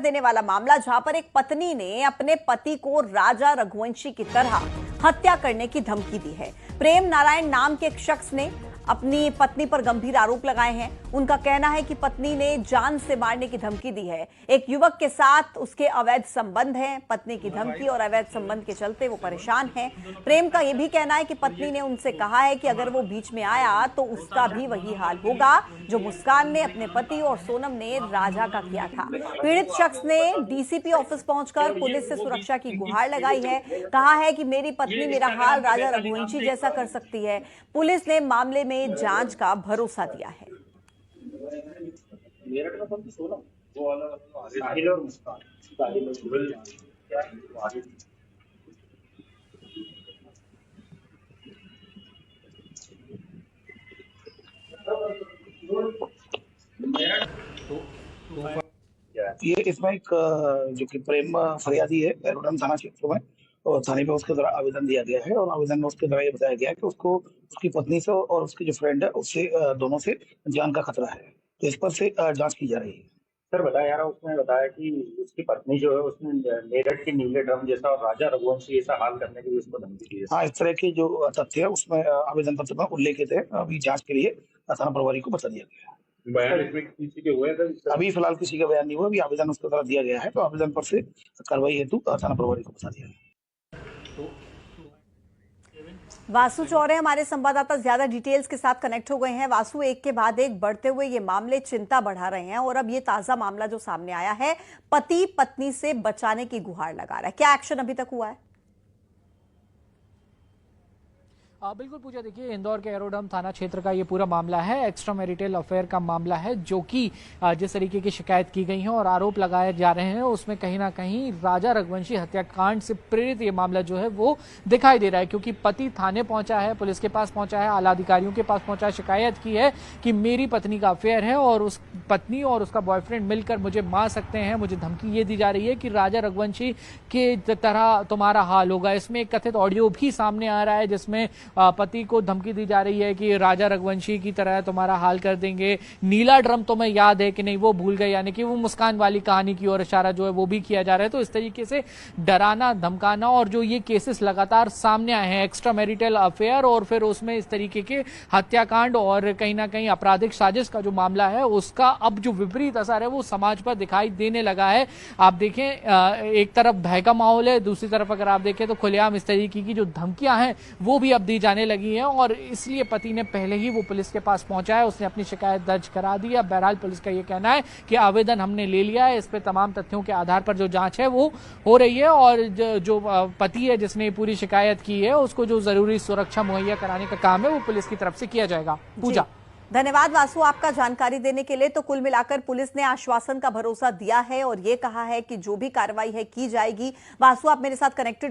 देने वाला मामला, जहां पर एक पत्नी ने अपने पति को राजा रघुवंशी की तरह हत्या करने की धमकी दी है। प्रेम नारायण नाम के एक शख्स ने अपनी पत्नी पर गंभीर आरोप लगाए हैं। उनका कहना है कि पत्नी ने जान से मारने की धमकी दी है। एक युवक के साथ उसके अवैध संबंध हैं। पत्नी की धमकी और अवैध संबंध के चलते वो परेशान हैं। प्रेम का यह भी कहना है कि पत्नी ने उनसे कहा है कि अगर वो बीच में आया तो उसका भी वही हाल होगा जो मुस्कान ने अपने पति और सोनम ने राजा का किया था। पीड़ित शख्स ने डीसीपी ऑफिस पहुंचकर पुलिस से सुरक्षा की गुहार लगाई है। कहा है कि मेरी पत्नी मेरा हाल राजा रघुवंशी जैसा कर सकती है। पुलिस ने मामले में जांच का भरोसा दिया है। ये इसमें एक जो कि प्रेम फरियादी है एरोडम थाना क्षेत्र में, और थाने पे उसके द्वारा आवेदन दिया गया है। और आवेदन में उसके द्वारा ये बताया गया है कि उसको उसकी पत्नी से और उसकी जो फ्रेंड है उससे दोनों से जान का खतरा है। तो इस पर से जांच की जा रही है। सर बताया रहा, उसने बताया कि उसकी पत्नी जो है उसने मेरठ के नीले ड्रम जैसा और राजा रघुवंशी ऐसा हाल करने के लिए उसको धमकी दी है। हाँ, इस तरह के जो तथ्य है उसमें आवेदन पत्र में उल्लेखित है। अभी जांच के लिए थाना प्रभारी को बता दिया गया है। बयान इसमें किसी के हुए थे? अभी फिलहाल किसी का बयान नहीं हुआ। अभी आवेदन उसके द्वारा दिया गया है, तो आवेदन पर से कार्रवाई हेतु थाना प्रभारी को बता दिया है। वासु चौरे हमारे संवाददाता ज्यादा डिटेल्स के साथ कनेक्ट हो गए हैं। वासु, एक के बाद एक बढ़ते हुए ये मामले चिंता बढ़ा रहे हैं और अब ये ताजा मामला जो सामने आया है, पति पत्नी से बचाने की गुहार लगा रहा है। क्या एक्शन अभी तक हुआ है? बिल्कुल पूजा, देखिए इंदौर के एरोडम थाना क्षेत्र का ये पूरा मामला है। एक्स्ट्रा मैरिटल अफेयर का मामला है, जो कि जिस तरीके की शिकायत की गई है और आरोप लगाए जा रहे हैं उसमें कहीं ना कहीं राजा रघुवंशी हत्याकांड से प्रेरित ये मामला जो है वो दिखाई दे रहा है। क्योंकि पति थाने पहुंचा है, पुलिस के पास पहुंचा है, आला अधिकारियों के पास पहुंचा है, शिकायत की है कि मेरी पत्नी का अफेयर है और उस पत्नी और उसका बॉयफ्रेंड मिलकर मुझे मार सकते हैं। मुझे धमकी ये दी जा रही है कि राजा रघुवंशी के तरह तुम्हारा हाल होगा। इसमें एक कथित ऑडियो भी सामने आ रहा है जिसमें पति को धमकी दी जा रही है कि राजा रघुवंशी की तरह तुम्हारा हाल कर देंगे। नीला ड्रम तुम्हें याद है कि नहीं, वो भूल गए, यानी कि वो मुस्कान वाली कहानी की ओर इशारा जो है वो भी किया जा रहा है। तो इस तरीके से डराना धमकाना और जो ये केसेस लगातार सामने आए हैं, एक्स्ट्रा मैरिटल अफेयर और फिर उसमें इस तरीके के हत्याकांड और कहीं ना कहीं आपराधिक साजिश का जो मामला है उसका अब जो विपरीत असर है वो समाज पर दिखाई देने लगा है। आप देखें, एक तरफ भय का माहौल है, दूसरी तरफ अगर आप देखें तो खुलेआम इस तरीके की जो धमकियां हैं वो भी अब दी जाने लगी है। और इसलिए पति ने पहले ही वो पुलिस के पास पहुंचा है, उसने अपनी शिकायत दर्ज करा दी है। बहरहाल पुलिस का ये कहना है कि आवेदन हमने ले लिया है, इस पे तमाम तथ्यों के आधार पर जो जांच है वो हो रही है और जो पति है जिसने पूरी शिकायत की है उसको जो जरूरी सुरक्षा मुहैया कराने का काम है वो पुलिस की तरफ से किया जाएगा। पूजा, धन्यवाद वासु आपका जानकारी देने के लिए। तो कुल मिलाकर पुलिस ने आश्वासन का भरोसा दिया है और ये कहा है कि जो भी कार्रवाई है की जाएगी। वासु, आप मेरे साथ कनेक्टेड